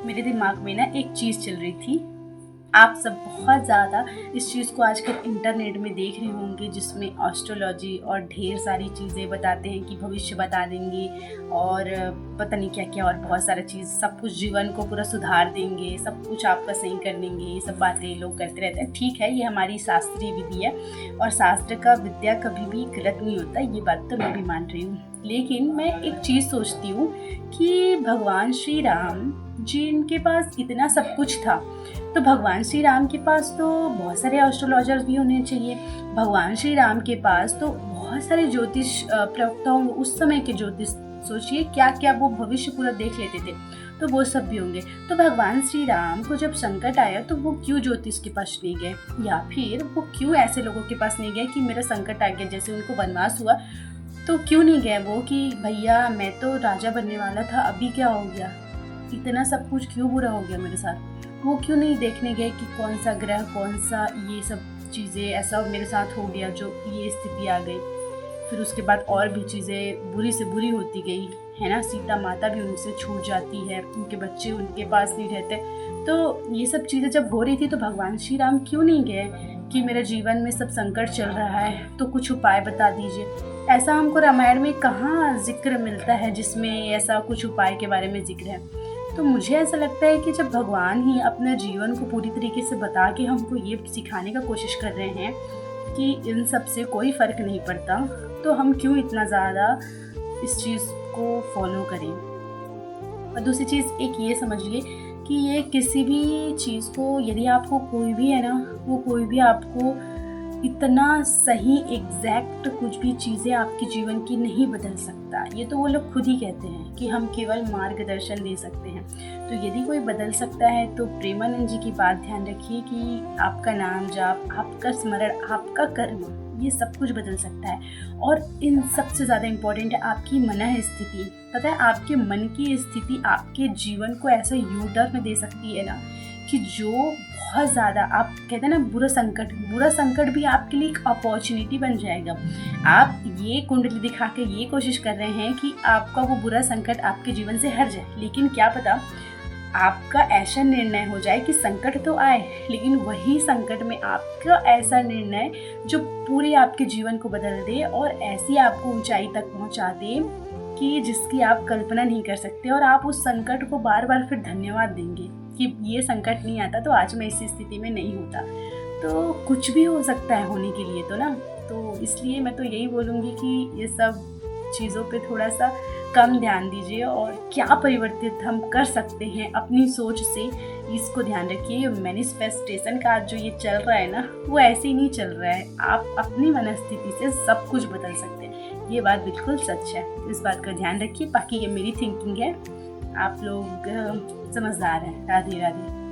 मेरे दिमाग में ना एक चीज़ चल रही थी। आप सब बहुत ज़्यादा इस चीज़ को आजकल इंटरनेट में देख रहे होंगे, जिसमें एस्ट्रोलॉजी और ढेर सारी चीज़ें बताते हैं कि भविष्य बता देंगे और पता नहीं क्या क्या और बहुत सारा चीज़, सब कुछ जीवन को पूरा सुधार देंगे, सब कुछ आपका सही कर देंगे। ये सब बातें लोग करते रहते हैं। ठीक है, ये हमारी शास्त्रीय विधि है और शास्त्र का विद्या कभी भी गलत नहीं होता, ये बात तो मैं भी मान रही हूँ। लेकिन मैं एक चीज़ सोचती हूँ कि भगवान श्री राम जी, इनके पास इतना सब कुछ था, तो भगवान श्री राम के पास तो बहुत सारे एस्ट्रोलॉजर्स भी होने चाहिए। भगवान श्री राम के पास तो बहुत सारे ज्योतिष प्रवक्ता होंगे, उस समय के ज्योतिष। सोचिए क्या क्या वो भविष्य पूरा देख लेते थे, तो वो सब भी होंगे। तो भगवान श्री राम को जब संकट आया तो वो क्यों ज्योतिष के पास नहीं गए, या फिर वो क्यों ऐसे लोगों के पास नहीं गए कि मेरा संकट आ गया, जैसे उनको वनवास हुआ तो क्यों नहीं गए वो कि भैया मैं तो राजा बनने वाला था, अभी क्या हो गया, इतना सब कुछ क्यों बुरा हो गया मेरे साथ। वो क्यों नहीं देखने गए कि कौन सा ग्रह, कौन सा ये सब चीज़ें ऐसा मेरे साथ हो गया जो ये स्थिति आ गई। फिर उसके बाद और भी चीज़ें बुरी से बुरी होती गई, है ना। सीता माता भी उनसे छूट जाती है, उनके बच्चे उनके पास नहीं रहते। तो ये सब चीज़ें जब हो रही थी तो भगवान श्री राम क्यों नहीं गए कि मेरे जीवन में सब संकट चल रहा है तो कुछ उपाय बता दीजिए। ऐसा हमको रामायण में कहाँ जिक्र मिलता है जिसमें ऐसा कुछ उपाय के बारे में जिक्र है। तो मुझे ऐसा लगता है कि जब भगवान ही अपने जीवन को पूरी तरीके से बता के हमको ये सिखाने का कोशिश कर रहे हैं कि इन सब से कोई फ़र्क नहीं पड़ता, तो हम क्यों इतना ज़्यादा इस चीज़ को फॉलो करें। और दूसरी चीज़ एक ये समझिए कि ये किसी भी चीज़ को, यदि आपको कोई भी है ना, वो कोई भी आपको इतना सही एग्जैक्ट कुछ भी चीज़ें आपके जीवन की नहीं बदल सकता। ये तो वो लोग खुद ही कहते हैं कि हम केवल मार्गदर्शन दे सकते हैं। तो यदि कोई बदल सकता है तो प्रेमानंद जी की बात ध्यान रखिए कि आपका नाम जाप, आपका स्मरण, आपका कर्म, ये सब कुछ बदल सकता है। और इन सबसे ज़्यादा इम्पोर्टेंट है आपकी मन स्थिति। पता है, आपके मन की स्थिति आपके जीवन को ऐसा यू टर्न दे सकती है ना कि जो बहुत ज़्यादा, आप कहते हैं ना, बुरा संकट भी आपके लिए एक अपॉर्चुनिटी बन जाएगा। आप ये कुंडली दिखा के ये कोशिश कर रहे हैं कि आपका वो बुरा संकट आपके जीवन से हट जाए, लेकिन क्या पता आपका ऐसा निर्णय हो जाए कि संकट तो आए, लेकिन वही संकट में आपका ऐसा निर्णय जो पूरे आपके जीवन को बदल दे और ऐसी आपको ऊंचाई तक पहुंचा दे कि जिसकी आप कल्पना नहीं कर सकते। और आप उस संकट को बार बार फिर धन्यवाद देंगे कि ये संकट नहीं आता तो आज मैं इस स्थिति में नहीं होता। तो कुछ भी हो सकता है होने के लिए तो ना। तो इसलिए मैं तो यही बोलूँगी कि ये सब चीज़ों पे थोड़ा सा कम ध्यान दीजिए और क्या परिवर्तित हम कर सकते हैं अपनी सोच से, इसको ध्यान रखिए। मैनिफेस्टेशन का जो ये चल रहा है ना, वो ऐसे ही नहीं चल रहा है। आप अपनी मनस्थिति से सब कुछ बदल सकते हैं, ये बात बिल्कुल सच है। इस बात का ध्यान रखिए। बाकी ये मेरी थिंकिंग है, आप लोग समझदार हैं। राधे राधे।